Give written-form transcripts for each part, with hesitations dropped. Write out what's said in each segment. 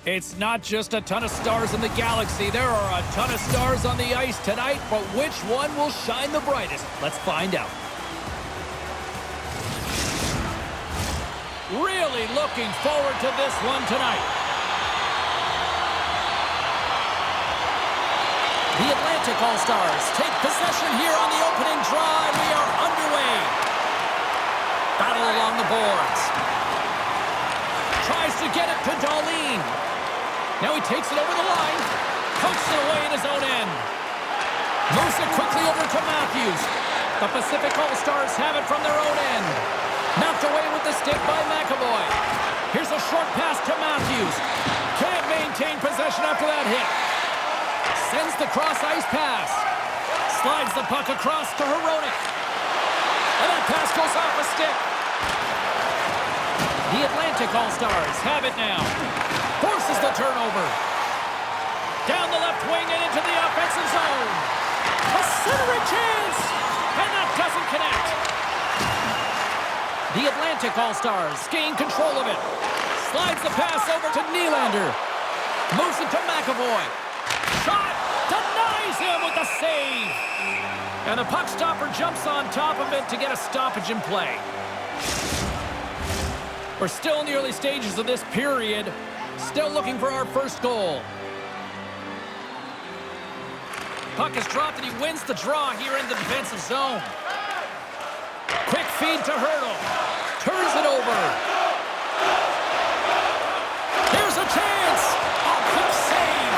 It's not just a ton of stars in the galaxy. There are a ton of stars on the ice tonight, but which one will shine the brightest? Let's find out. Really looking forward to this one tonight. The Atlantic All-Stars take possession here on the opening draw, and we are underway. Battle along the boards. Tries to get it to Darlene. Now he takes it over the line. Pokes it away in his own end. Moves it quickly over to Matthews. The Pacific All-Stars have it from their own end. Knocked away with the stick by McAvoy. Here's a short pass to Matthews. Can't maintain possession after that hit. Sends the cross-ice pass. Slides the puck across to Hronek. And that pass goes off a stick. The Atlantic All-Stars have it now. Forces the turnover. Down the left wing and into the offensive zone. A centering chance! And that doesn't connect. The Atlantic All-Stars gain control of it. Slides the pass over to Nylander. Moves it to McAvoy. Shot! Denies him with the save! And the puck stopper jumps on top of it to get a stoppage in play. We're still in the early stages of this period. Still looking for our first goal. Puck is dropped and he wins the draw here in the defensive zone. Quick feed to Hurdle. Turns it over. Here's a chance. A quick save.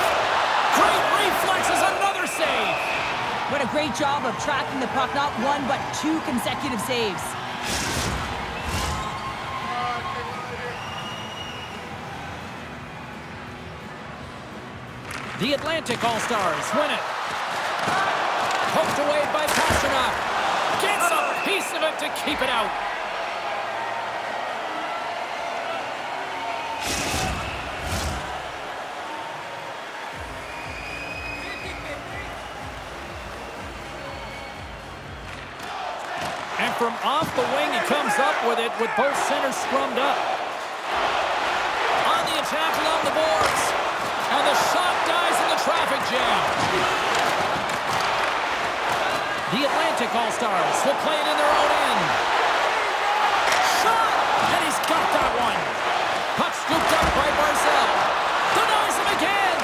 Great reflexes, another save. What a great job of tracking the puck. Not one, but two consecutive saves. The Atlantic All-Stars win it. Poked away by Pasternak. Gets a piece of it to keep it out. And from off the wing, he comes up with it with both centers scrummed up. On the attack along the boards. And the shot dies in the traffic jam. The Atlantic All-Stars will play it in their own end. Shot! And he's got that one. Puck scooped up by Barzal. Denies him again.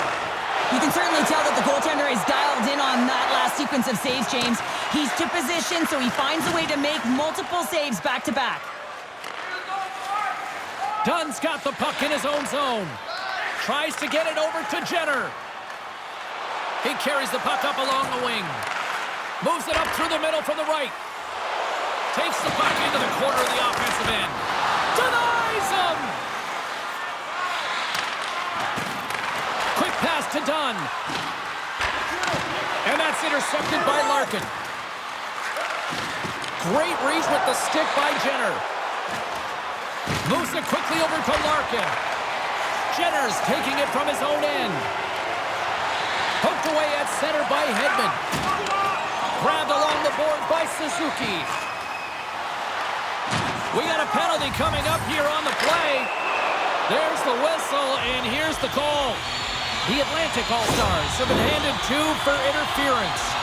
You can certainly tell that the goaltender is dialed in on that last sequence of saves, James. He's to position, so he finds a way to make multiple saves back-to-back. Dunn's got the puck in his own zone. Tries to get it over to Jenner. He carries the puck up along the wing. Moves it up through the middle from the right. Takes the puck into the corner of the offensive end. Denies him! Quick pass to Dunn. And that's intercepted by Larkin. Great reach with the stick by Jenner. Moves it quickly over to Larkin. Jenner's taking it from his own end. Poked away at center by Hedman. Grabbed along the board by Suzuki. We got a penalty coming up here on the play. There's the whistle, and here's the call. The Atlantic All-Stars have been handed 2 for interference.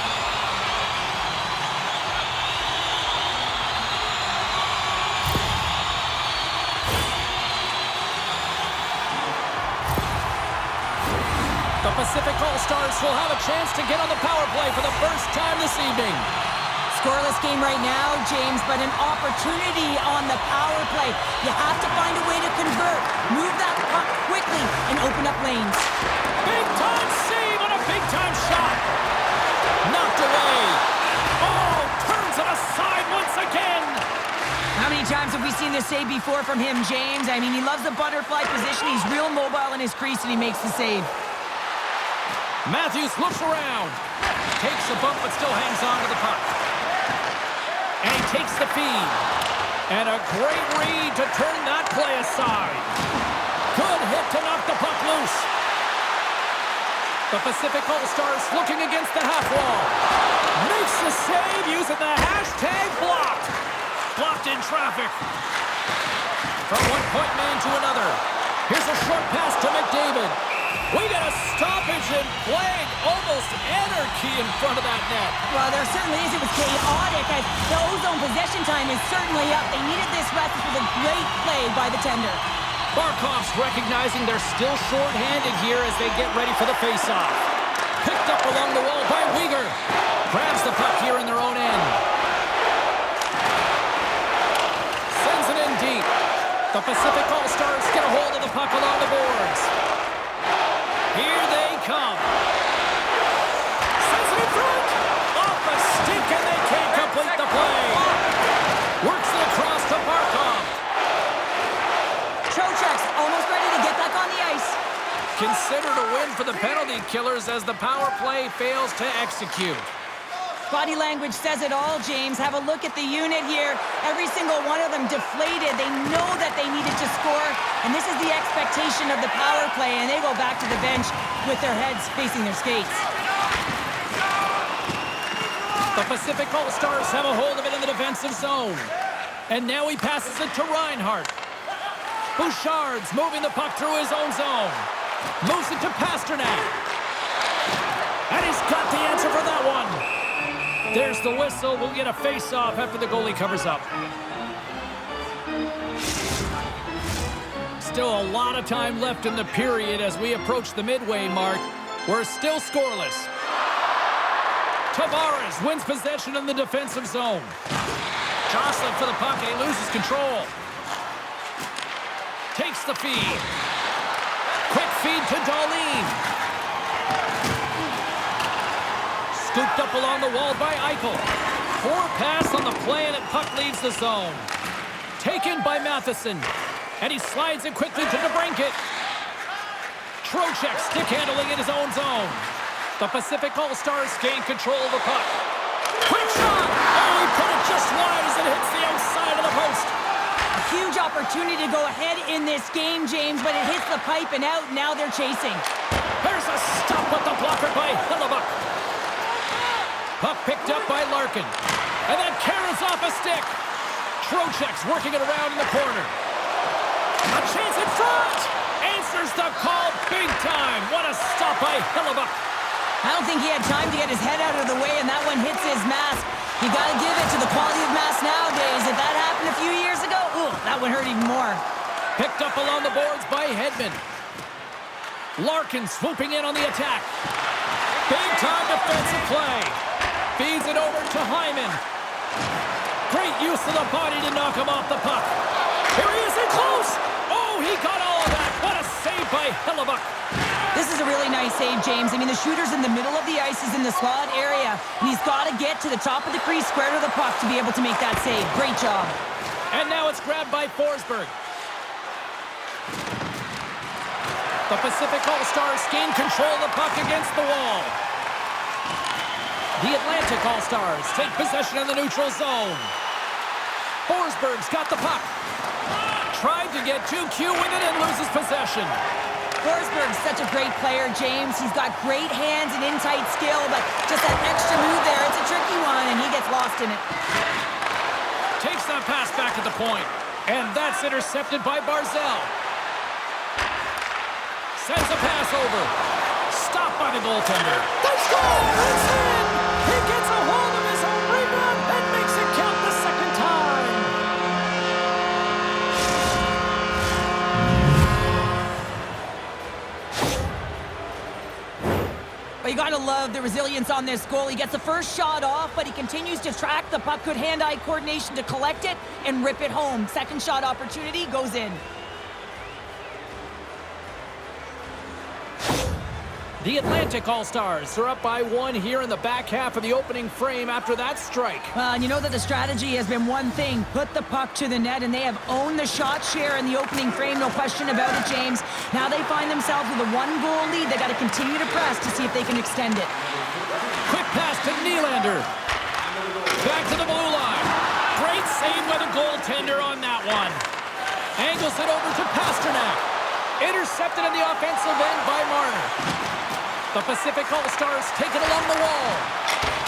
The Pacific All-Stars will have a chance to get on the power play for the first time this evening. Scoreless game right now, James, but an opportunity on the power play. You have to find a way to convert. Move that puck quickly and open up lanes. Big-time save on a big-time shot. Knocked away. Oh, turns it aside once again. How many times have we seen this save before from him, James? I mean, he loves the butterfly position. He's real mobile in his crease, and he makes the save. Matthews looks around. Takes a bump, but still hangs on to the puck. And he takes the feed. And a great read to turn that play aside. Good hit to knock the puck loose. The Pacific All-Stars looking against the half wall. Makes the save using the hashtag blocked. Blocked in traffic. From one point man to another. Here's a short pass to McDavid. We got a stoppage and flag. Almost anarchy in front of that net. Well, there certainly is. It was chaotic. The ozone possession time is certainly up. They needed this rest. It was a great play by the tender. Barkov's recognizing they're still short-handed here as they get ready for the face-off. Picked up along the wall by Weegar. Grabs the puck here in their own end. Sends it in deep. The Pacific All-Stars get a hold of the puck along the boards. Here they come. Sends it in front. Off a stick, and they can't complete the play. Works it across to Barkov. Trocheck's almost ready to get back on the ice. Considered a win for the penalty killers as the power play fails to execute. Body language says it all, James. Have a look at the unit here. Every single one of them deflated. They know that they needed to score, and this is the expectation of the power play, and they go back to the bench with their heads facing their skates. The Pacific All-Stars have a hold of it in the defensive zone. And now he passes it to Reinhart. Bouchard's moving the puck through his own zone. Moves it to Pasternak. And he's got the answer for that one. There's the whistle. We'll get a face-off after the goalie covers up. Still a lot of time left in the period as we approach the midway mark. We're still scoreless. Tavares wins possession in the defensive zone. Jostling for the puck, and he loses control. Takes the feed. Quick feed to Dahlin. Scooped up along the wall by Eichel. Poor pass on the play, and puck leaves the zone. Taken by Matheson. And he slides it quickly to DeBrincat. Trocheck stick handling in his own zone. The Pacific All-Stars gain control of the puck. Quick shot! Oh, he put it just wide as it hits the outside of the post. A huge opportunity to go ahead in this game, James, but it hits the pipe and out. Now they're chasing. There's a stop with the blocker by Hellebuyck. Puck picked up by Larkin. And then carries off a stick. Trocheck's working it around in the corner. A chance in front! Answers the call big time. What a stop by Hellebuyck. I don't think he had time to get his head out of the way, and that one hits his mask. You got to give it to the quality of mask nowadays. If that happened a few years ago, ooh, that one hurt even more. Picked up along the boards by Hedman. Larkin swooping in on the attack. Big-time defensive play. Feeds it over to Hyman. Great use of the body to knock him off the puck. Here he is in close. Oh, he got all of that. What a save by Hellebuyck. This is a really nice save, James. I mean, the shooter's in the middle of the ice. He's in the slot area, and he's got to get to the top of the crease, square to the puck to be able to make that save. Great job. And now it's grabbed by Forsberg. The Pacific All-Stars gain control of the puck against the wall. The Atlantic All-Stars take possession in the neutral zone. Forsberg's got the puck. Tried to get too cute with it and loses possession. Forsberg's such a great player, James. He's got great hands and in-tight skill, but just that extra move there, it's a tricky one, and he gets lost in it. Takes that pass back at the point, and that's intercepted by Barzal. Sends a pass over. Stopped by the goaltender. They score! It's in! He gets a hold of his own rebound and makes it count the second time. But you gotta love the resilience on this goal. He gets the first shot off, but he continues to track the puck. Good hand-eye coordination to collect it and rip it home. Second shot opportunity goes in. The Atlantic All-Stars are up by one here in the back half of the opening frame after that strike. And you know that the strategy has been one thing, put the puck to the net, and they have owned the shot share in the opening frame, no question about it, James. Now they find themselves with a one-goal lead. They got to continue to press to see if they can extend it. Quick pass to Nylander. Back to the blue line. Great save by the goaltender on that one. Angles it over to Pasternak. Intercepted in the offensive end by Marner. The Pacific All-Stars take it along the wall.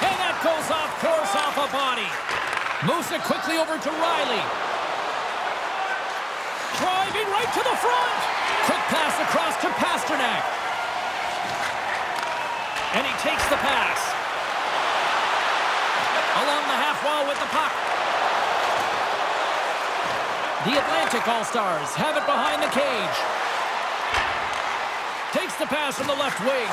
And that goes off course off a body. Moves it quickly over to Riley. Driving right Right to the front. Quick pass across to Pasternak. And he takes the pass. Along the half wall with the puck. The Atlantic All-Stars have it behind the cage. Takes the pass from the left wing.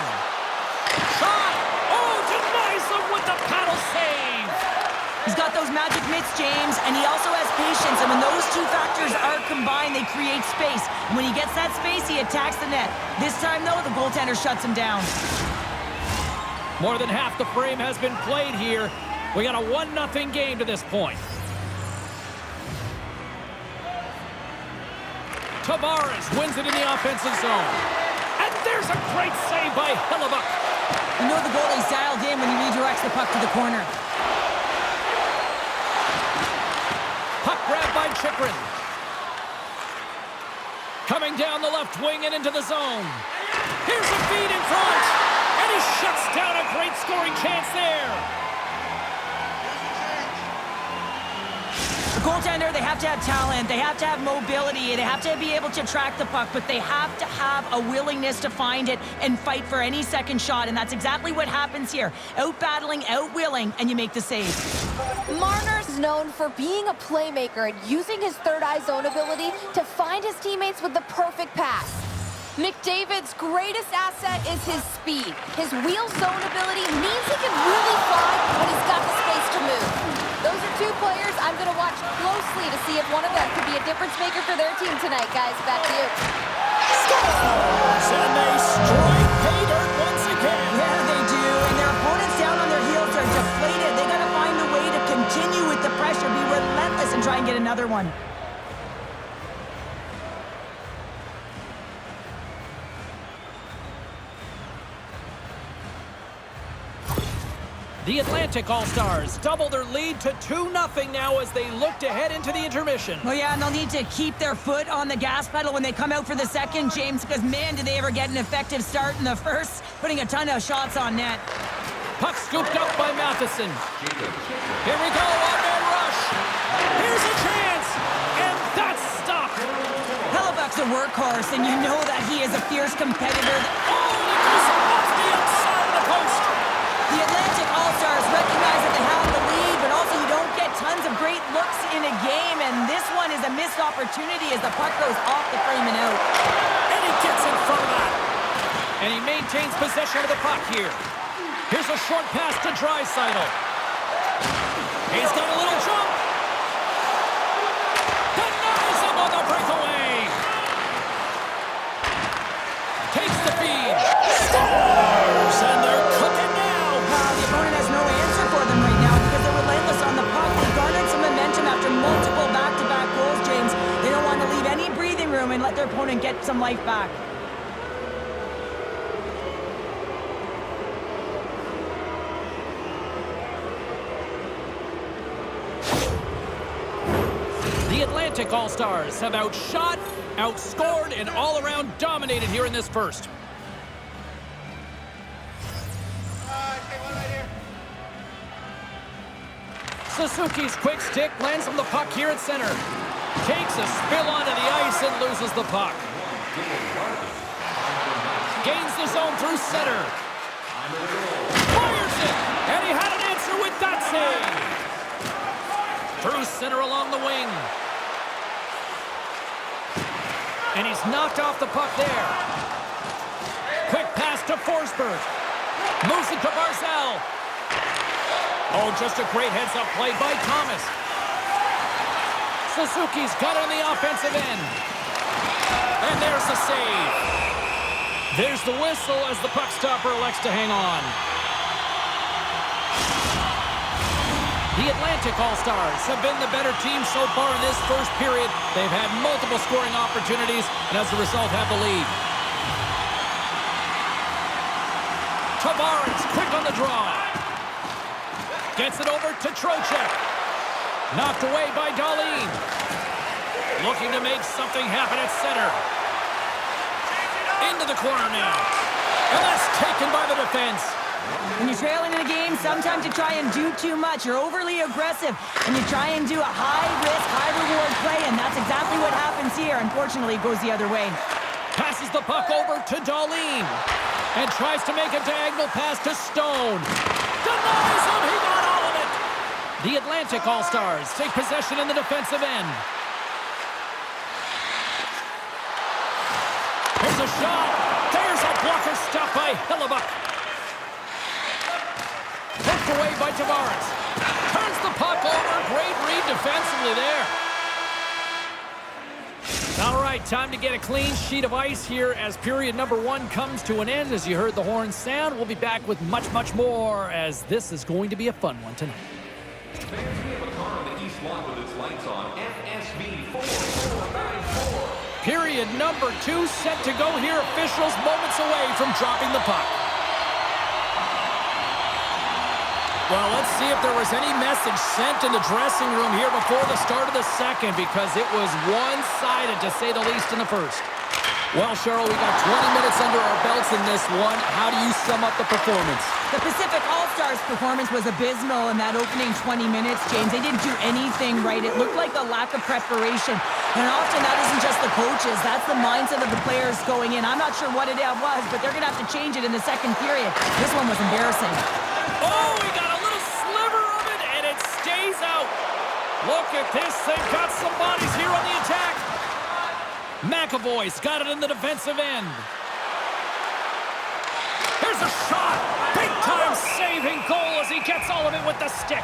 Shot! Oh, denies him with the paddle save! He's got those magic mitts, James, and he also has patience. And when those two factors are combined, they create space. And when he gets that space, he attacks the net. This time, though, the goaltender shuts him down. More than half the frame has been played here. We got a 1-0 game to this point. Tavares wins it in the offensive zone. And there's a great save by Hellebuyck. You know the goalie's dialed in when he redirects the puck to the corner. Puck grabbed by Chychrun. Coming down the left wing and into the zone. Here's a feed in front. And he shuts down a great scoring chance there. The goaltender, they have to have talent, they have to have mobility, they have to be able to track the puck, but they have to have a willingness to find it and fight for any second shot, and that's exactly what happens here. Out-battling, out-willing, and you make the save. Marner's known for being a playmaker and using his third-eye zone ability to find his teammates with the perfect pass. McDavid's greatest asset is his speed. His wheel zone ability means he can really fly when he's got the space to move. Those are two players I'm going to watch closely to see if one of them could be a difference maker for their team tonight, guys. Back to you. Scores! And they strike pay dirt once again. Yeah, they do, and their opponents down on their heels are deflated. They got to find a way to continue with the pressure, be relentless, and try and get another one. The Atlantic All-Stars double their lead to 2-0 now as they look to head into the intermission. Well, yeah, and they'll need to keep their foot on the gas pedal when they come out for the second, James, because, man, did they ever get an effective start in the first, putting a ton of shots on net. Puck scooped up by Matheson. Here we go, one-man rush. Here's a chance, and that's stopped. Hellebuyck's a workhorse, and you know that he is a fierce competitor. Oh, it goes off the outside of the post. The Atlantic All-Stars recognize that they have the lead, but also you don't get tons of great looks in a game, and this one is a missed opportunity as the puck goes off the frame and out. And he gets in front of that. And he maintains possession of the puck here. Here's a short pass to Draisaitl. He's got a little jump. Denies him on the breakaway. Takes the feed. Scores! And they're cooking now. The opponent has no answer for them right now because they're relentless on the puck. They garnered some momentum after multiple back-to-back goals, James. They don't want to leave any breathing room and let their opponent get some life back. The Atlantic All-Stars have outshot, outscored, and all-around dominated here in this first. Suzuki's quick stick lands on the puck here at center. Takes a spill onto the ice and loses the puck. Gains the zone through center. Fires it! And he had an answer with that save. Through center along the wing. And he's knocked off the puck there. Quick pass to Forsberg. Moves it to Barzal. Oh, just a great heads-up play by Thomas. Suzuki's got it on the offensive end. And there's the save. There's the whistle as the puck stopper elects to hang on. The Atlantic All-Stars have been the better team so far in this first period. They've had multiple scoring opportunities, and as a result have the lead. Tavares, quick on the draw. Gets it over to Trocheck. Knocked away by Dahlin. Looking to make something happen at center. Into the corner now. And that's taken by the defense. When you're trailing in a game, sometimes you try and do too much. You're overly aggressive, and you try and do a high-risk, high-reward play, and that's exactly what happens here. Unfortunately, it goes the other way. Passes the puck over to Darlene. And tries to make a diagonal pass to Stone. Denies him! He got all of it! The Atlantic All-Stars take possession in the defensive end. Here's a shot. There's a blocker stop by Hellebuyck. Poked away by Tavares. Turns the puck over. Great read defensively there. All right, time to get a clean sheet of ice here as period number 1 comes to an end. As you heard the horn sound, we'll be back with much, much more as this is going to be a fun one tonight. Fans, we have a car on the east lot with its lights on. FSV 4494. Period number 2 set to go here. Officials moments away from dropping the puck. Well, let's see if there was any message sent in the dressing room here before the start of the second, because it was one-sided, to say the least, in the first. Well, Cheryl, we got 20 minutes under our belts in this one. How do you sum up the performance? The Pacific All-Stars performance was abysmal in that opening 20 minutes, James. They didn't do anything right. It looked like a lack of preparation. And often that isn't just the coaches. That's the mindset of the players going in. I'm not sure what it was, but they're going to have to change it in the second period. This one was embarrassing. Oh, we got a little sliver of it, and it stays out. Look at this. They've got some bodies here on the attack. McAvoy's got it in the defensive end. Here's a shot. Big-time saving goal as he gets all of it with the stick.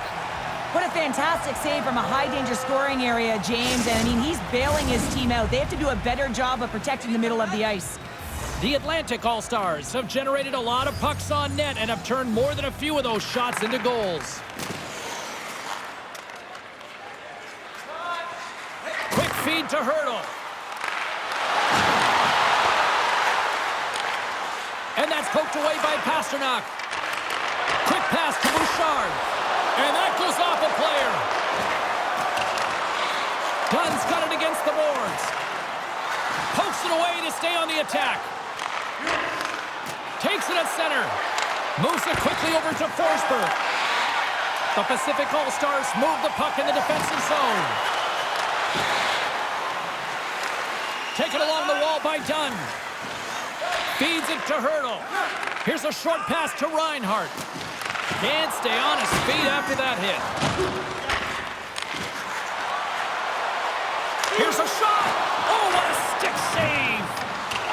What a fantastic save from a high-danger scoring area, James. And, I mean, he's bailing his team out. They have to do a better job of protecting the middle of the ice. The Atlantic All-Stars have generated a lot of pucks on net and have turned more than a few of those shots into goals. Quick feed to Hurdle. And that's poked away by Pasternak. Quick pass to Bouchard. And that goes off a player. Dunn's got it against the boards. Pokes it away to stay on the attack. Takes it at center. Moves it quickly over to Forsberg. The Pacific All-Stars move the puck in the defensive zone. Taken along the wall by Dunn. Feeds it to Hurdle. Here's a short pass to Reinhart. Can't stay on his feet after that hit. Here's a shot. Oh, what a stick save.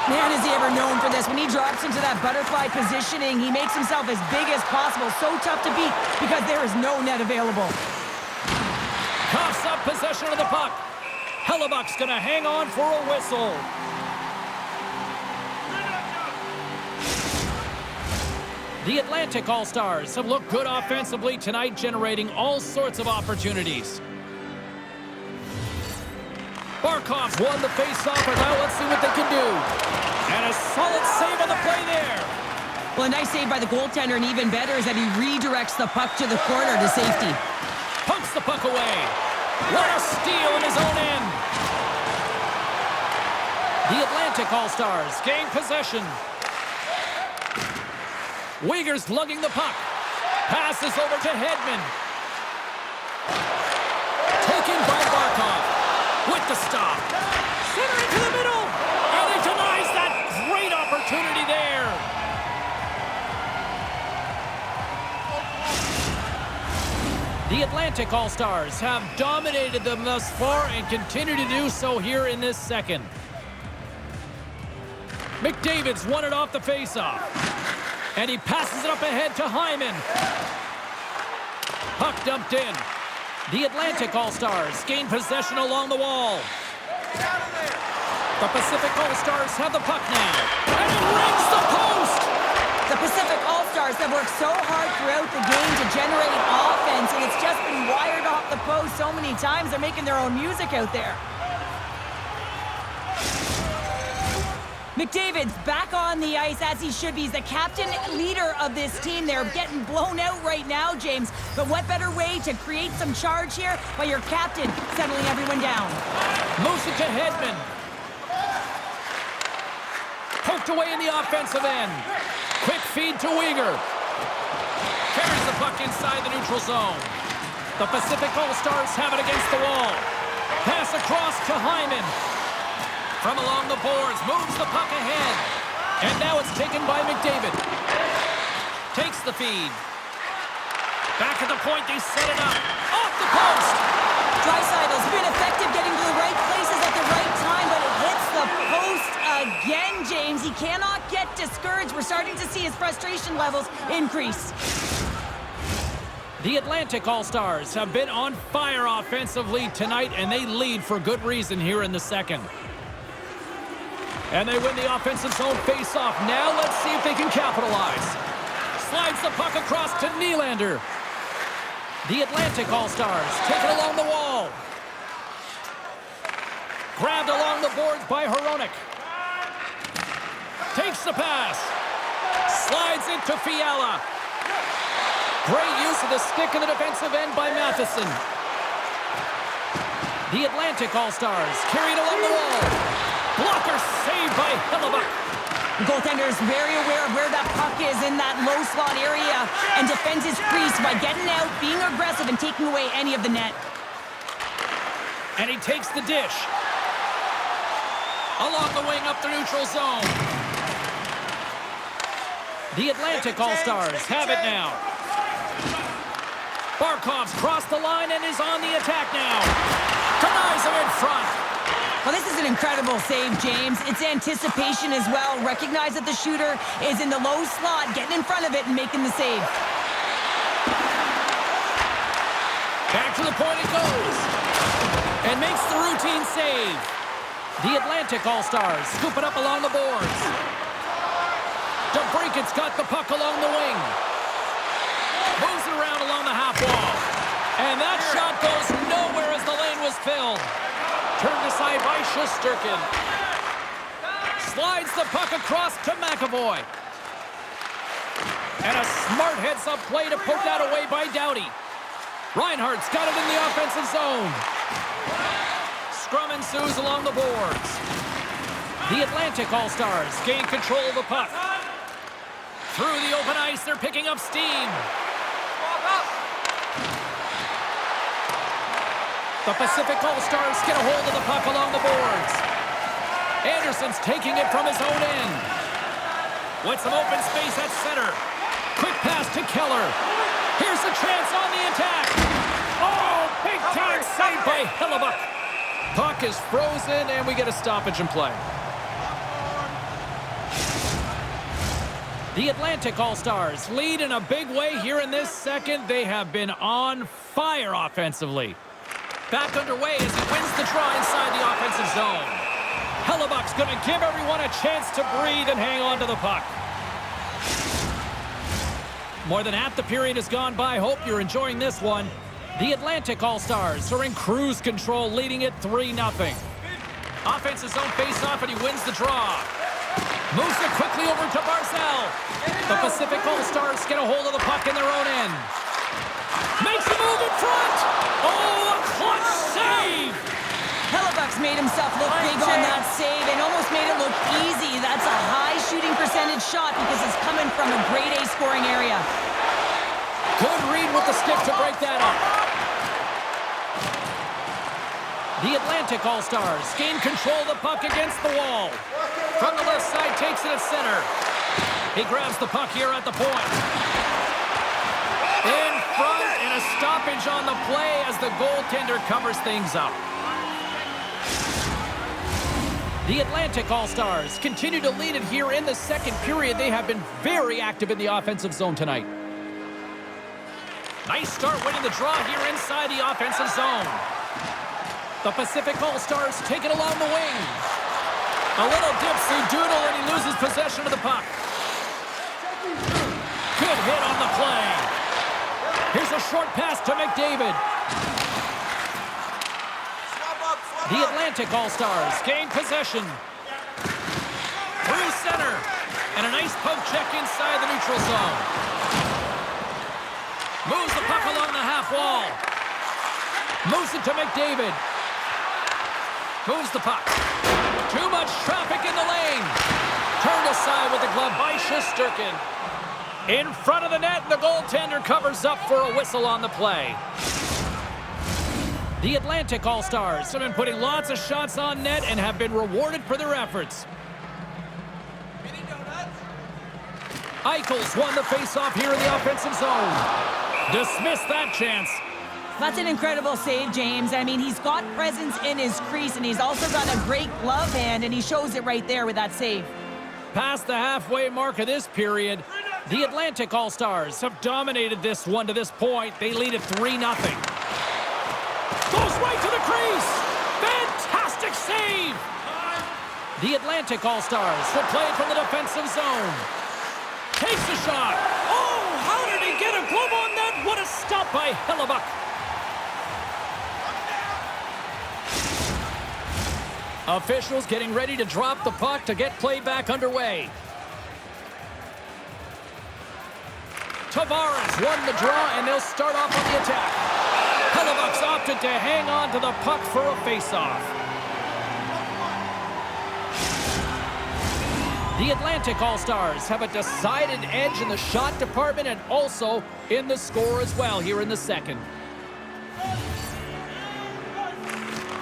Man, is he ever known for this. When he drops into that butterfly positioning, he makes himself as big as possible. So tough to beat because there is no net available. Coughs up possession of the puck. Hellebuck's going to hang on for a whistle. The Atlantic All-Stars have looked good offensively tonight, generating all sorts of opportunities. Barkov's won the face-off, and now let's see what they can do. And a solid save on the play there. Well, a nice save by the goaltender, and even better is that he redirects the puck to the corner to safety. Pumps the puck away. What a steal in his own end. The Atlantic All-Stars gain possession. Uyghur's lugging the puck. Passes over to Hedman. Taken by Barkov. With the stop. Center into the middle. And he denies that great opportunity there. The Atlantic All-Stars have dominated them thus far and continue to do so here in this second. McDavid's won it off the faceoff. And he passes it up ahead to Hyman. Puck dumped in. The Atlantic All-Stars gain possession along the wall. The Pacific All-Stars have the puck now. And it rings the post! The Pacific All-Stars have worked so hard throughout the game to generate offense, and it's just been wired off the post so many times. They're making their own music out there. McDavid's back on the ice as he should be. He's the captain leader of this team. They're getting blown out right now, James. But what better way to create some charge here by your captain settling everyone down? Moves it to Hedman. Poked away in the offensive end. Quick feed to Uyghur. Carries the puck inside the neutral zone. The Pacific All-Stars have it against the wall. Pass across to Hyman. From along the boards, moves the puck ahead. And now it's taken by McDavid. Takes the feed. Back at the point, they set it up. Off the post! Draisaitl's been effective getting to the right places at the right time, but it hits the post again, James. He cannot get discouraged. We're starting to see his frustration levels increase. The Atlantic All-Stars have been on fire offensively tonight, and they lead for good reason here in the second. And they win the offensive zone face-off. Now let's see if they can capitalize. Slides the puck across to Nylander. The Atlantic All-Stars take it along the wall. Grabbed along the boards by Hronek. Takes the pass. Slides into Fiala. Great use of the stick in the defensive end by Matheson. The Atlantic All-Stars carried along the wall. Blocker saved by Hellebuck. The goaltender is very aware of where that puck is in that low slot area and defends his crease by getting out, being aggressive, and taking away any of the net. And he takes the dish. Along the wing up the neutral zone. The Atlantic All-Stars have it now. Barkov's crossed the line and is on the attack now. Denies him in front. Well, this is an incredible save, James. It's anticipation as well. Recognize that the shooter is in the low slot, getting in front of it and making the save. Back to the point it goes. And makes the routine save. The Atlantic All-Stars scoop it up along the boards. DeBrincat's got the puck along the wing. Moves it around along the half wall. And that shot goes nowhere as the lane was filled. Turned aside by Shesterkin. Slides the puck across to McAvoy. And a smart heads-up play to poke that away by Doughty. Reinhardt's got it in the offensive zone. Scrum ensues along the boards. The Atlantic All-Stars gain control of the puck. Through the open ice, they're picking up steam. The Pacific All-Stars get a hold of the puck along the boards. Anderson's taking it from his own end. With some open space at center. Quick pass to Keller. Here's the chance on the attack. Oh, big time save by Hellebuck. Puck is frozen, and we get a stoppage in play. The Atlantic All-Stars lead in a big way here in this second. They have been on fire offensively. Back underway as he wins the draw inside the offensive zone. Hellebuck's going to give everyone a chance to breathe and hang on to the puck. More than half the period has gone by. Hope you're enjoying this one. The Atlantic All-Stars are in cruise control, leading it 3-0. Offensive zone face-off, and he wins the draw. Moves it quickly over to Barzal. The Pacific All-Stars get a hold of the puck in their own end. Makes a move in front. Oh, a clutch save. Hellebuck's made himself look big on that save and almost made it look easy. That's a high shooting percentage shot because it's coming from a grade A scoring area. Good read with the stick to break that up. The Atlantic All-Stars gain control of the puck against the wall. From the left side, takes it at center. He grabs the puck here at the point. In front, and a stoppage on the play as the goaltender covers things up. The Atlantic All-Stars continue to lead it here in the second period. They have been very active in the offensive zone tonight. Nice start winning the draw here inside the offensive zone. The Pacific All-Stars take it along the wing. A little dipsy doodle and he loses possession of the puck. Good hit on the play. Here's a short pass to McDavid. The Atlantic All-Stars gain possession. Through center. And a nice poke check inside the neutral zone. Moves the puck along the half wall. Moves it to McDavid. Moves the puck. Too much traffic in the lane. Turned aside with the glove by Shesterkin. In front of the net, the goaltender covers up for a whistle on the play. The Atlantic All-Stars have been putting lots of shots on net and have been rewarded for their efforts. Eichel's won the face-off here in the offensive zone. Dismissed that chance. That's an incredible save, James. I mean, he's got presence in his crease, and he's also got a great glove hand, and he shows it right there with that save. Past the halfway mark of this period, the Atlantic All-Stars have dominated this one to this point. They lead at 3-0. Goes right to the crease. Fantastic save. The Atlantic All-Stars will play it from the defensive zone. Takes a shot. Oh, how did he get a glove on that? What a stop by Hellebuck. Officials getting ready to drop the puck to get play back underway. Tavares won the draw, and they'll start off on the attack. Hellebuck's opted to hang on to the puck for a face-off. The Atlantic All-Stars have a decided edge in the shot department and also in the score as well here in the second.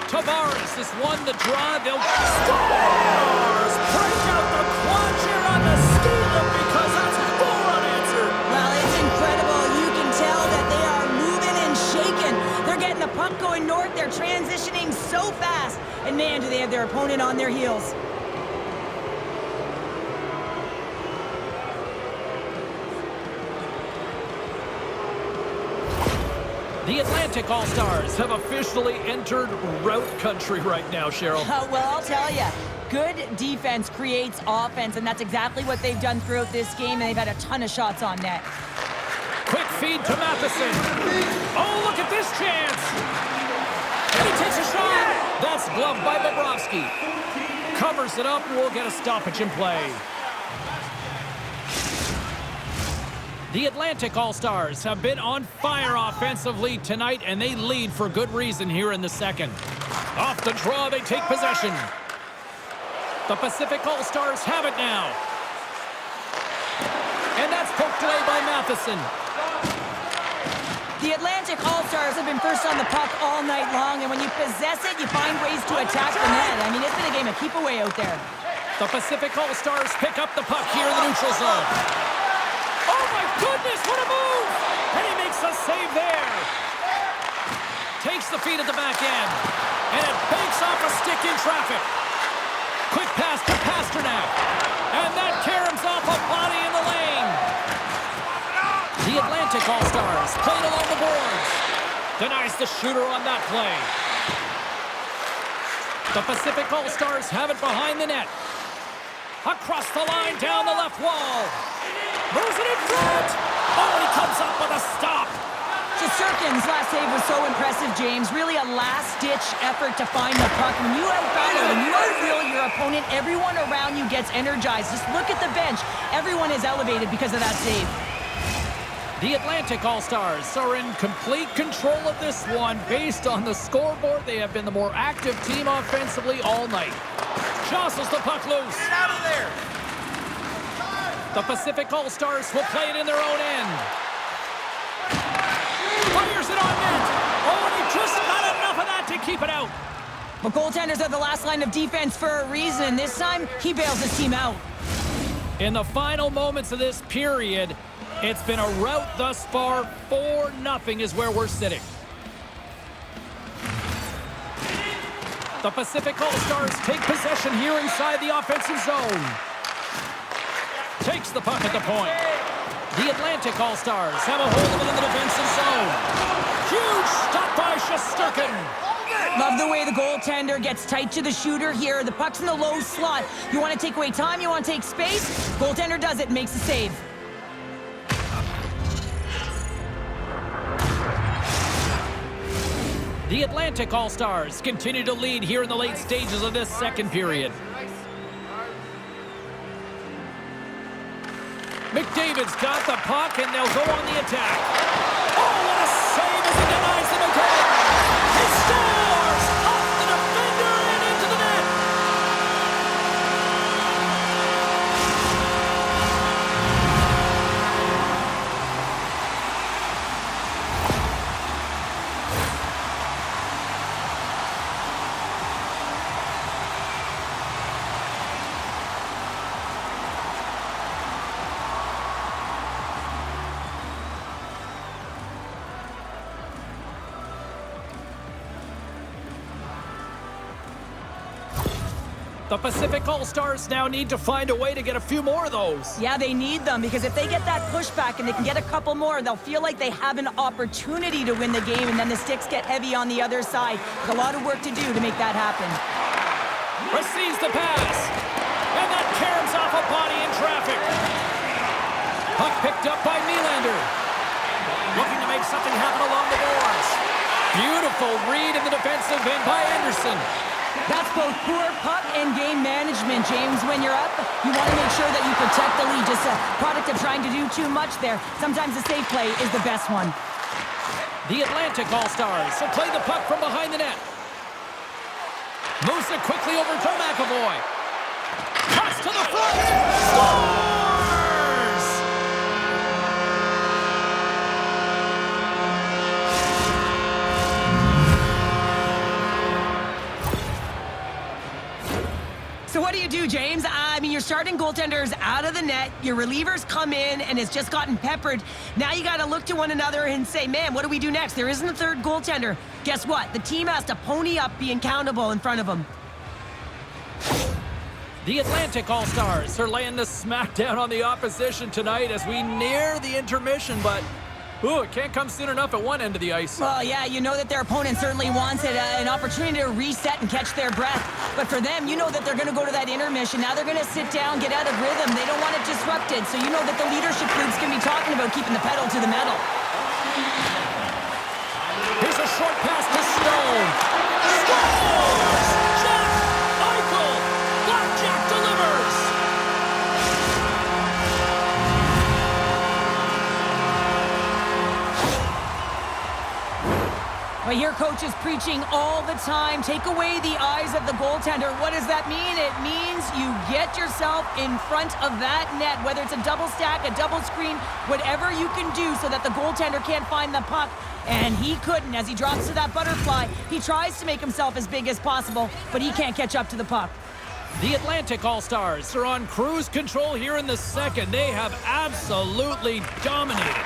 Tavares has won the draw. They'll scores! Break out the quad here on the steal because that's a goal unanswered. Well, it's incredible. You can tell that they are moving and shaking. They're getting the puck going north. They're transitioning so fast. And man, do they have their opponent on their heels. The Atlantic All-Stars have officially entered rout country right now, Cheryl. Well, I'll tell you, good defense creates offense, and that's exactly what they've done throughout this game, and they've had a ton of shots on net. Quick feed to Matheson. Oh, look at this chance. And he takes a shot. That's gloved by Bobrovsky. Covers it up. We'll get a stoppage in play. The Atlantic All-Stars have been on fire offensively tonight, and they lead for good reason here in the second. Off the draw, they take possession. The Pacific All-Stars have it now. And that's poked away by Matheson. The Atlantic All-Stars have been first on the puck all night long, and when you possess it, you find ways to attack the net. I mean, it's been a game of keep away out there. The Pacific All-Stars pick up the puck here in the neutral zone. Oh my goodness, what a move! And he makes a save there. Takes the feed at the back end. And it banks off a stick in traffic. Quick pass to Pasternak. And that caroms off a body in the lane. The Atlantic All-Stars played along the boards. Denies the shooter on that play. The Pacific All-Stars have it behind the net. Across the line, down the left wall. Moves it in front. Oh, he comes up with a stop. Shesterkin's last save was so impressive, James. Really a last-ditch effort to find the puck. When you out-battle, when you out-reel your opponent, everyone around you gets energized. Just look at the bench. Everyone is elevated because of that save. The Atlantic All-Stars are in complete control of this one. Based on the scoreboard, they have been the more active team offensively all night. Jostles the puck loose. Get out of there! The Pacific All-Stars will play it in their own end. Fires it on net. Oh, and he just got enough of that to keep it out. But goaltenders are the last line of defense for a reason. This time, he bails his team out. In the final moments of this period, it's been a rout thus far. 4-0 is where we're sitting. The Pacific All-Stars take possession here inside the offensive zone. Takes the puck at the point. The Atlantic All-Stars have a hold of it in the defensive zone. Huge stop by Shesterkin. Love the way the goaltender gets tight to the shooter here. The puck's in the low slot. You want to take away time, you want to take space. Goaltender does it, makes the save. The Atlantic All-Stars continue to lead here in the late stages of this second period. McDavid's got the puck, and they'll go on the attack. Oh, what a save as he denies them again. He scores! Off the defender and into the net. The Pacific All-Stars now need to find a way to get a few more of those. Yeah, they need them, because if they get that pushback and they can get a couple more, they'll feel like they have an opportunity to win the game, and then the sticks get heavy on the other side. There's a lot of work to do to make that happen. Receives the pass. And that caroms off a body in traffic. Puck picked up by Nylander. Looking to make something happen along the boards. Beautiful read in the defensive end by Anderson. That's both poor puck and game management, James. When you're up, you want to make sure that you protect the lead. Just a product of trying to do too much there. Sometimes the safe play is the best one. The Atlantic All-Stars will play the puck from behind the net. Moves it quickly over to McAvoy. Cuts to the front. Scores! So what do you do, James? I mean, your starting goaltender's out of the net. Your relievers come in and it's just gotten peppered. Now you got to look to one another and say, man, what do we do next? There isn't a third goaltender. Guess what? The team has to pony up being countable in front of them. The Atlantic All-Stars are laying the smackdown on the opposition tonight as we near the intermission, but ooh, it can't come soon enough at one end of the ice. Well, yeah, you know that their opponent certainly wants it, an opportunity to reset and catch their breath. But for them, you know that they're going to go to that intermission. Now they're going to sit down, get out of rhythm. They don't want it disrupted. So you know that the leadership group's going to be talking about keeping the pedal to the metal. Here's a short pass to Stone. Scores! Jack Eichel! Blackjack delivers! I hear coaches preaching all the time, take away the eyes of the goaltender. What does that mean? It means you get yourself in front of that net, whether it's a double stack, a double screen, whatever you can do so that the goaltender can't find the puck. And he couldn't. As he drops to that butterfly, he tries to make himself as big as possible, but he can't catch up to the puck. The Atlantic All-Stars are on cruise control here in the second. They have absolutely dominated.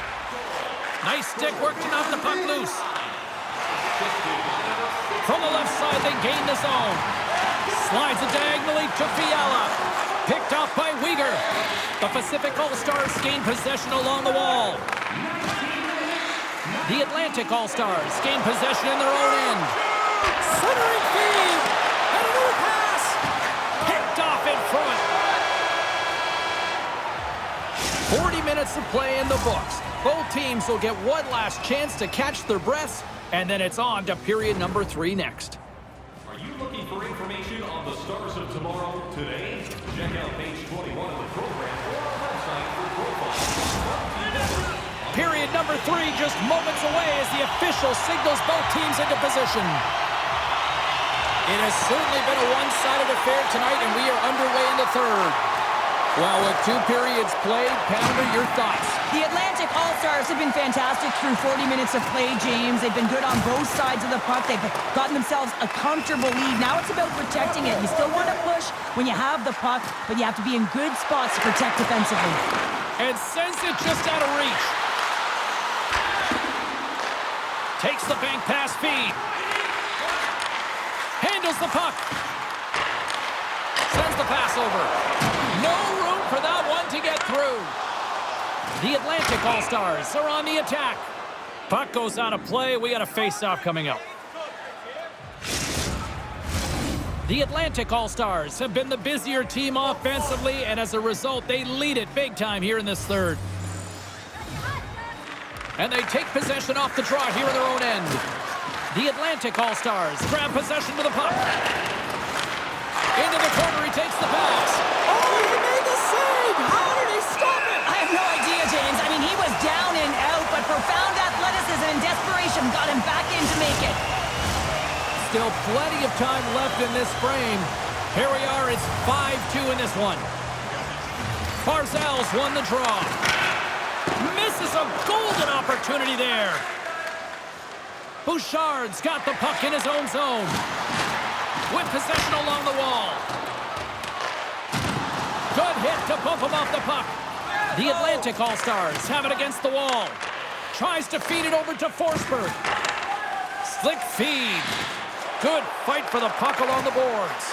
Nice stick work to knock the puck loose. From the left side, they gain the zone. Slides it diagonally to Fiala. Picked off by Weegar. The Pacific All-Stars gain possession along the wall. The Atlantic All-Stars gain possession in their own end. Centering feed. And a new pass. Picked off in front. 40 minutes of play in the books. Both teams will get one last chance to catch their breaths, and then it's on to period number 3 next. Are you looking for information on the stars of tomorrow today? Check out page 21 of the program or our website for profiles. Period number 3 just moments away as the official signals both teams into position. It has certainly been a one-sided affair tonight, and we are underway in the third. Well, with 2 periods played, Pounder, your thoughts? The Atlantic All-Stars have been fantastic through 40 minutes of play, James. They've been good on both sides of the puck. They've gotten themselves a comfortable lead. Now it's about protecting it. You still want to push when you have the puck, but you have to be in good spots to protect defensively. And sends it just out of reach. Takes the bank pass feed. Handles the puck. Sends the pass over. No room for that one to get through. The Atlantic All-Stars are on the attack. Puck goes out of play. We got a face-off coming up. The Atlantic All-Stars have been the busier team offensively, and as a result, they lead it big time here in this third. And they take possession off the draw here in their own end. The Atlantic All-Stars grab possession with the puck. Into the corner, he takes the pass. Oh, he made the save! How did he stop it? I have no idea, James. I mean, he was down and out, but profound athleticism and desperation got him back in to make it. Still plenty of time left in this frame. Here we are, it's 5-2 in this one. Barzal's won the draw. Misses a golden opportunity there. Bouchard's got the puck in his own zone. With possession along the wall. Good hit to bump him off the puck. The Atlantic All-Stars have it against the wall. Tries to feed it over to Forsberg. Slick feed. Good fight for the puck along the boards.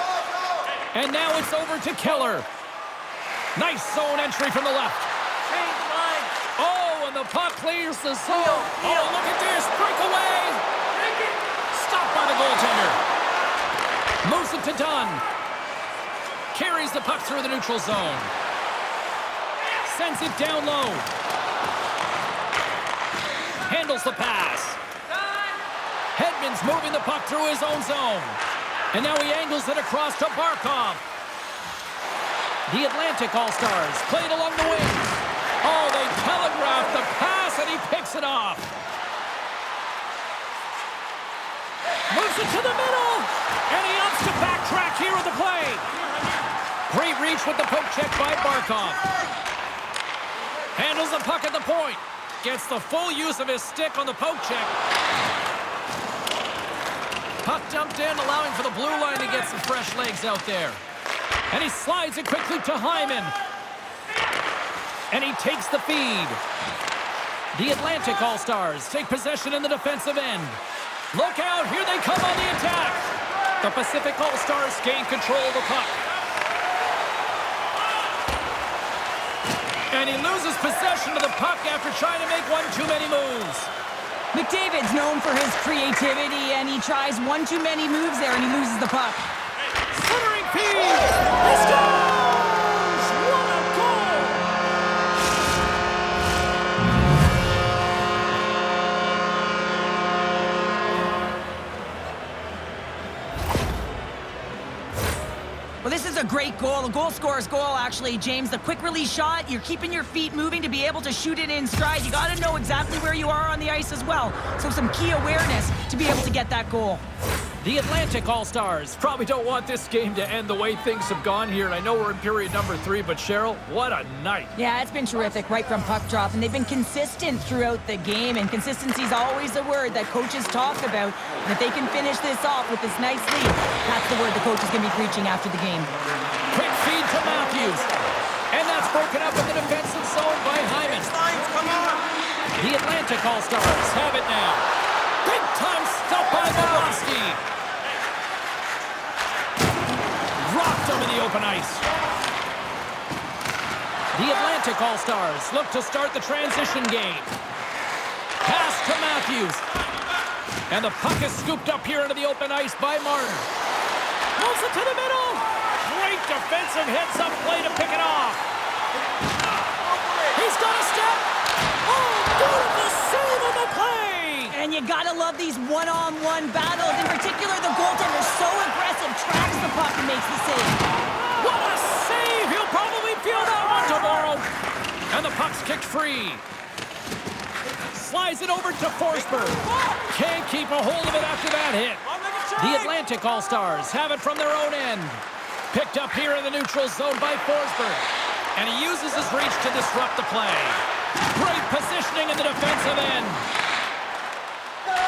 And now it's over to Keller. Nice zone entry from the left. Oh, and the puck clears the zone. Oh, look at this. Breakaway. Stopped by the goaltender. Moves it to Dunn. Carries the puck through the neutral zone. Sends it down low. Handles the pass. Hedman's moving the puck through his own zone. And now he angles it across to Barkov. The Atlantic All-Stars played along the wings. Oh, they telegraphed the pass, and he picks it off. Moves it to the middle, and he opts to backtrack here with the play. Great reach with the poke check by Barkov. Handles the puck at the point. Gets the full use of his stick on the poke check. Puck dumped in, allowing for the blue line to get some fresh legs out there. And he slides it quickly to Hyman. And he takes the feed. The Atlantic All-Stars take possession in the defensive end. Look out, here they come on the attack. The Pacific All-Stars gain control of the puck. And he loses possession of the puck after trying to make one too many moves. McDavid's known for his creativity, and he tries one too many moves there, and he loses the puck. Centering feed! He scores! What a goal! Well, this is a great goal. A goal scorer's goal, actually, James. The quick release shot, you're keeping your feet moving to be able to shoot it in stride. You got to know exactly where you are on the ice as well. So some key awareness to be able to get that goal. The Atlantic All-Stars probably don't want this game to end the way things have gone here. And I know we're in period number 3, but Cheryl, what a night. Yeah, it's been terrific right from puck drop, and they've been consistent throughout the game, and consistency is always a word that coaches talk about. And if they can finish this off with this nice lead, that's the word the coach is going to be preaching after the game. Quick feed to Matthews. And that's broken up in the defensive zone by Hyman. The Atlantic All-Stars have it now. Big time stop by Bobrovsky. Rocked him in the open ice. The Atlantic All-Stars look to start the transition game. Pass to Matthews. And the puck is scooped up here into the open ice by Martin. Moves it to the middle. Great defensive heads-up play to pick it off. He's got a step. Oh, beautiful save on the play. And you gotta love these one-on-one battles. In particular, the goaltender so aggressive, tracks the puck and makes the save. What a save! He'll probably feel that one tomorrow. And the puck's kicked free. Slides it over to Forsberg. Can't keep a hold of it after that hit. The Atlantic All-Stars have it from their own end. Picked up here in the neutral zone by Forsberg. And he uses his reach to disrupt the play. Great positioning in the defensive end.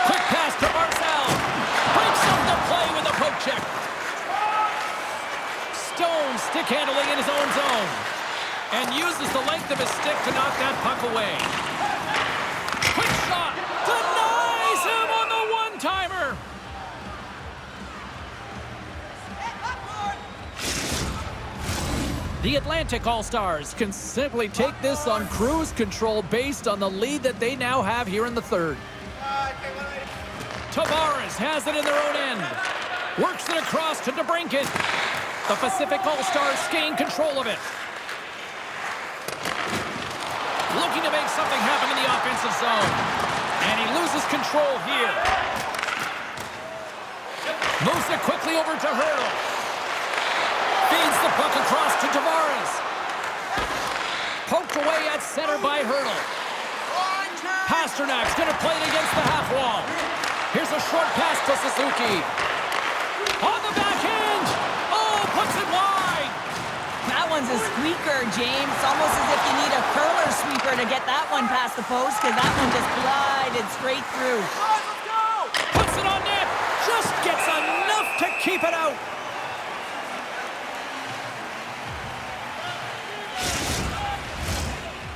Quick pass to Barzal. Breaks up the play with a poke check. Stone stick handling in his own zone. And uses the length of his stick to knock that puck away. Quick shot. Denies him on the one-timer. The Atlantic All-Stars can simply take this on cruise control based on the lead that they now have here in the third. Tavares has it in their own end. Works it across to DeBrincat. The Pacific All-Stars gain control of it. Looking to make something happen in the offensive zone. And he loses control here. Moves it quickly over to Hurdle. Feeds the puck across to Tavares. Poked away at center by Hurdle. Pasternak's going to play it against the half wall. Here's a short pass to Suzuki. On the backhand. Oh, puts it wide. That one's a squeaker, James. It's almost as if you need a curler sweeper to get that one past the post, because that one just glided straight through. Puts it on net. Just gets enough to keep it out.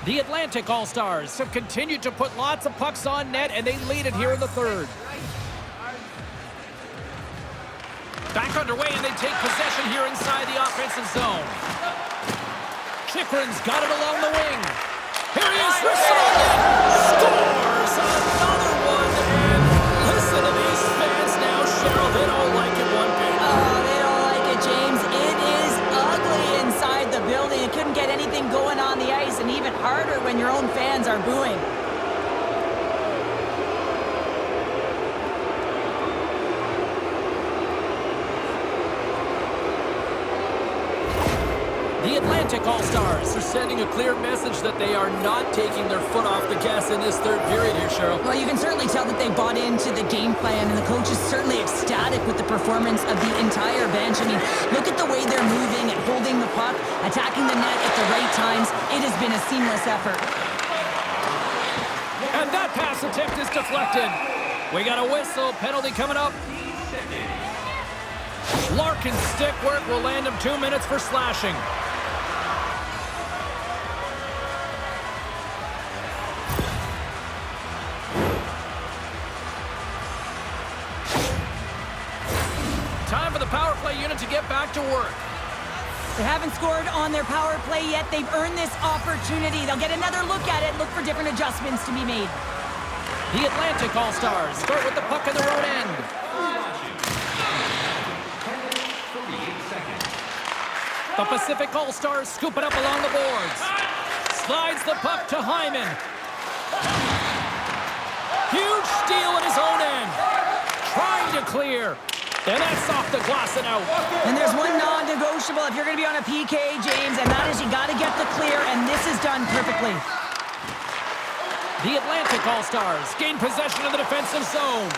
The Atlantic All-Stars have continued to put lots of pucks on net, and they lead it here in the third. Back underway, and they take possession here inside the offensive zone. Chikrin's got it along the wing. Here he is for scores another one. And listen to these fans now, Cheryl. They don't like it one bit. Oh, they don't like it, James. It is ugly inside the building. It couldn't get anything going on the ice, and even harder when your own fans are booing. The Atlantic All-Stars are sending a clear message that they are not taking their foot off the gas in this third period here, Cheryl. Well, you can certainly tell that they bought into the game plan, and the coach is certainly ecstatic with the performance of the entire bench. I mean, look at the way they're moving and holding the puck, attacking the net at the right times. It has been a seamless effort. And that pass attempt is deflected. We got a whistle, penalty coming up. Larkin's stick work will land him 2 minutes for slashing. Time for the power play unit to get back to work. They haven't scored on their power play yet. They've earned this opportunity. They'll get another look at it, look for different adjustments to be made. The Atlantic All-Stars start with the puck in their own end. The Pacific All-Stars scoop it up along the boards. Slides the puck to Hyman. Huge steal at his own end. Trying to clear. And that's off the glass and out. And there's one non-negotiable if you're going to be on a PK, James, and that is you got to get the clear, and this is done perfectly. The Atlantic All-Stars gain possession of the defensive zone.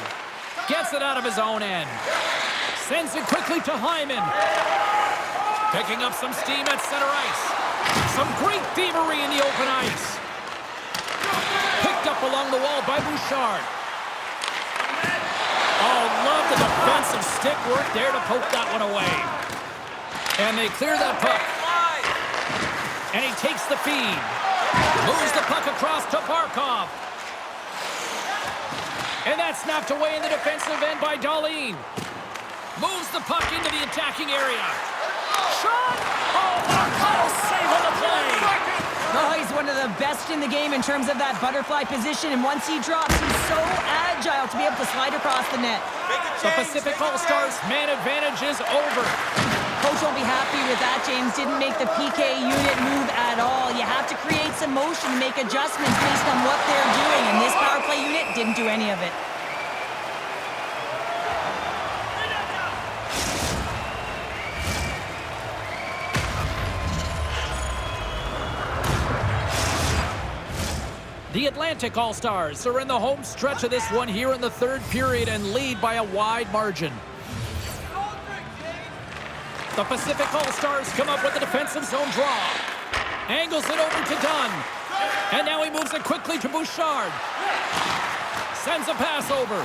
Gets it out of his own end. Sends it quickly to Hyman. Picking up some steam at center ice. Some great thievery in the open ice. Picked up along the wall by Bouchard. Oh, love the defensive stick work there to poke that one away. And they clear that puck. And he takes the feed. Moves the puck across to Barkov. And that's snapped away in the defensive end by Darlene. Moves the puck into the attacking area. Shot! Oh, Barkov save on the play. Oh, he's one of the best in the game in terms of that butterfly position, and once he drops, he's so agile to be able to slide across the net. The Pacific All-Stars man advantage is over. Coach won't be happy with that, James. Didn't make the PK unit move at all. You have to create some motion, make adjustments based on what they're doing, and this power play unit didn't do any of it. The Atlantic All-Stars are in the home stretch of this one here in the third period and lead by a wide margin. The Pacific All-Stars come up with the defensive zone draw. Angles it over to Dunn. And now he moves it quickly to Bouchard. Sends a pass over.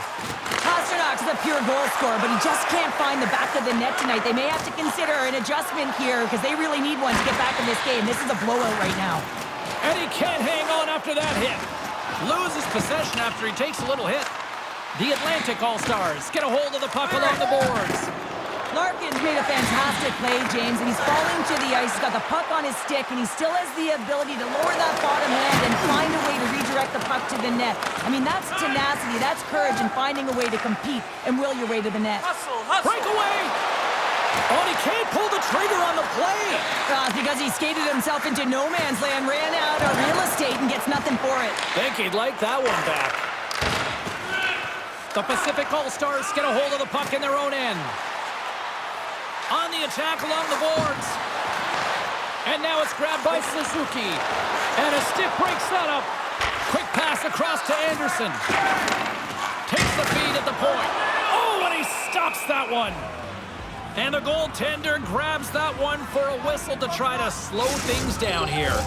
Pasternak's a pure goal scorer, but he just can't find the back of the net tonight. They may have to consider an adjustment here because they really need one to get back in this game. This is a blowout right now. And he can't hang on after that hit. Loses possession after he takes a little hit. The Atlantic All-Stars get a hold of the puck along the boards. Larkin's made a fantastic play, James, and he's falling to the ice. He's got the puck on his stick, and he still has the ability to lower that bottom hand and find a way to redirect the puck to the net. I mean, that's tenacity, that's courage, and finding a way to compete and will your way to the net. Hustle. Breakaway! Oh, he can't pull the trigger on the play. Because he skated himself into no man's land, ran out of real estate, and gets nothing for it. Think he'd like that one back. The Pacific All-Stars get a hold of the puck in their own end. On the attack along the boards. And now it's grabbed by Suzuki. And a stick breaks that up. Quick pass across to Anderson. Takes the feed at the point. Oh, and he stops that one. And the goaltender grabs that one for a whistle to try to slow things down here.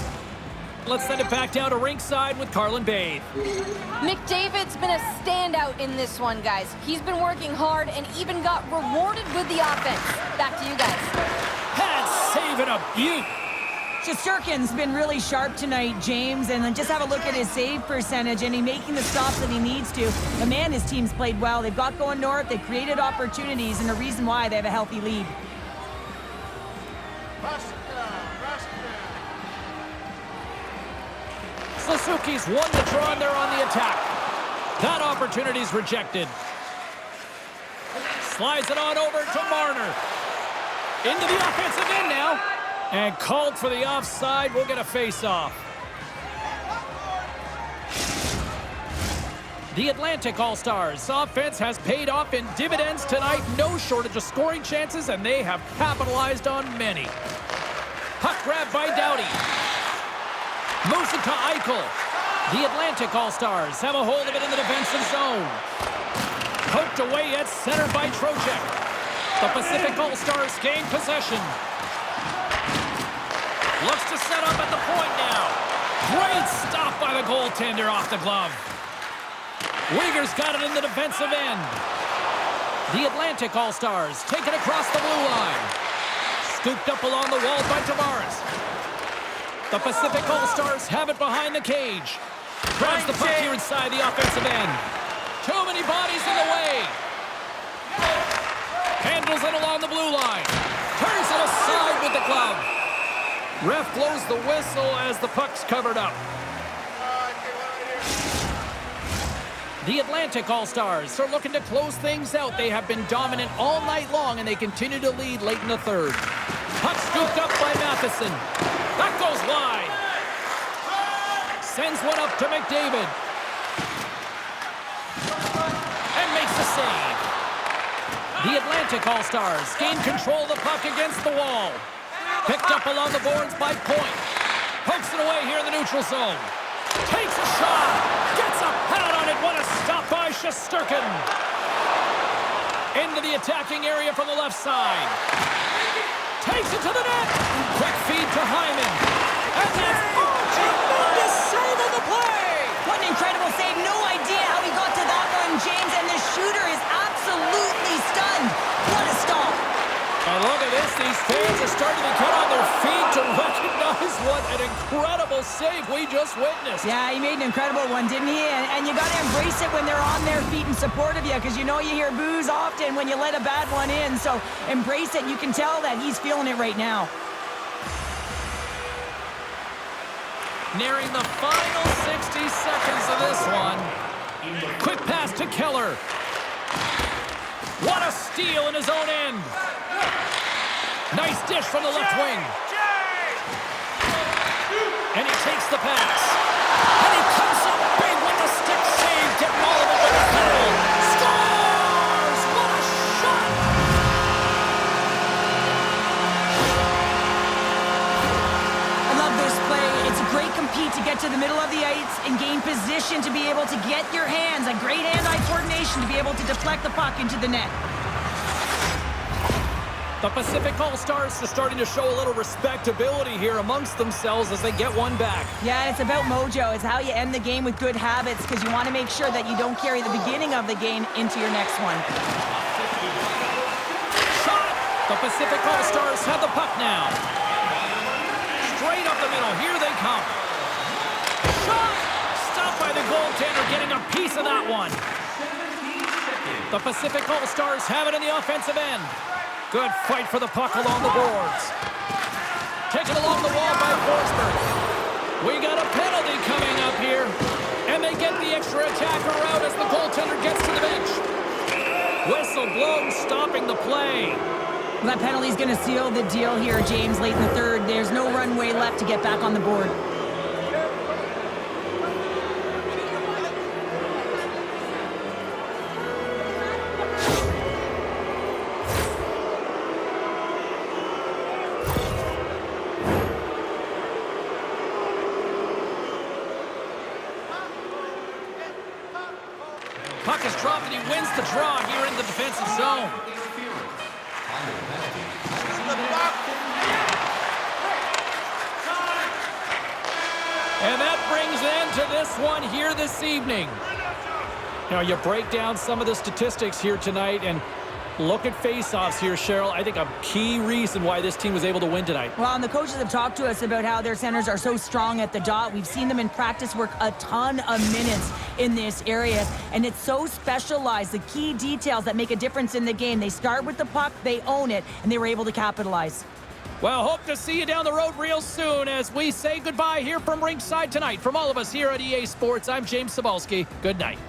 Let's send it back down to rinkside with Carlin Bade. McDavid's been a standout in this one, guys. He's been working hard and even got rewarded with the offense. Back to you guys. Had save and a beaut. Shesterkin's been really sharp tonight, James, and then just have a look at his save percentage, and he's making the stops that he needs to. But man, his team's played well. They've got going north, they've created opportunities, and the reason why they have a healthy lead. Suzuki's won the draw, and they're on the attack. That opportunity's rejected. Slides it on over to Marner. Into the offensive end now. And called for the offside. We'll get a face-off. The Atlantic All-Stars offense has paid off in dividends tonight. No shortage of scoring chances, and they have capitalized on many. Puck grab by Doughty. Moves it to Eichel. The Atlantic All-Stars have a hold of it in the defensive zone. Poked away at center by Trocheck. The Pacific All-Stars gain possession. Looks to set up at the point now. Great stop by the goaltender off the glove. Uyghur's got it in the defensive end. The Atlantic All-Stars take it across the blue line. Scooped up along the wall by Tavares. The Pacific All-Stars have it behind the cage. Grabs the puck here inside the offensive end. Too many bodies in the way. Handles it along the blue line. Turns it aside with the glove. Ref blows the whistle as the puck's covered up. The Atlantic All-Stars are looking to close things out. They have been dominant all night long, and they continue to lead late in the third. Puck scooped up by Matheson. That goes wide. Sends one up to McDavid. And makes the save. The Atlantic All-Stars gain control of the puck against the wall. Picked up along the boards by Point. Pokes it away here in the neutral zone. Takes a shot. Gets a pad on it. What a stop by Shesterkin. Into the attacking area from the left side. Takes it to the net. Quick feed to Hyman. And that's tremendous save on the play. What an incredible save. No idea how he got to that one, James, and the shooter is absolutely stunned. What a stop. And look at this. These fans are starting to get on their feet to recognize what an incredible save we just witnessed. Yeah, he made an incredible one, didn't he? And you got to embrace it when they're on their feet in support of you, because you know you hear boos often when you let a bad one in. So embrace it. You can tell that he's feeling it right now. Nearing the final 60 seconds of this one. Quick pass to Keller. What a steal in his own end. Nice dish from the left wing. And he takes the pass. And he comes up big with the stick save, getting all of it with the pedal. Scores! What a shot! I love this play. It's a great compete to get to the middle of the ice and gain position to be able to get your hands, a great hand-eye coordination to be able to deflect the puck into the net. The Pacific All-Stars are starting to show a little respectability here amongst themselves as they get one back. Yeah, it's about mojo. It's how you end the game with good habits, because you want to make sure that you don't carry the beginning of the game into your next one. Shot! The Pacific All-Stars have the puck now. Straight up the middle. Here they come. Shot! Stopped by the goaltender, getting a piece of that one. The Pacific All-Stars have it in the offensive end. Good fight for the puck along the boards. Taken along the wall by Forsberg. We got a penalty coming up here. And they get the extra attacker out as the goaltender gets to the bench. Whistle blown, stopping the play. Well, that penalty's going to seal the deal here, James, late in the third. There's no runway left to get back on the board. Puck is dropped and he wins the draw here in the defensive zone. And that brings an end to this one here this evening. Now, you break down some of the statistics here tonight, and Look at face-offs here, Cheryl. I think a key reason why this team was able to win tonight. Well, and the coaches have talked to us about how their centers are so strong at the dot. We've seen them in practice work a ton of minutes in this area, and it's so specialized, the key details that make a difference in the game. They start with the puck, they own it, and they were able to capitalize. Well, hope to see you down the road real soon as we say goodbye here from ringside tonight. From all of us here at EA Sports, I'm James Cebulski. Good night.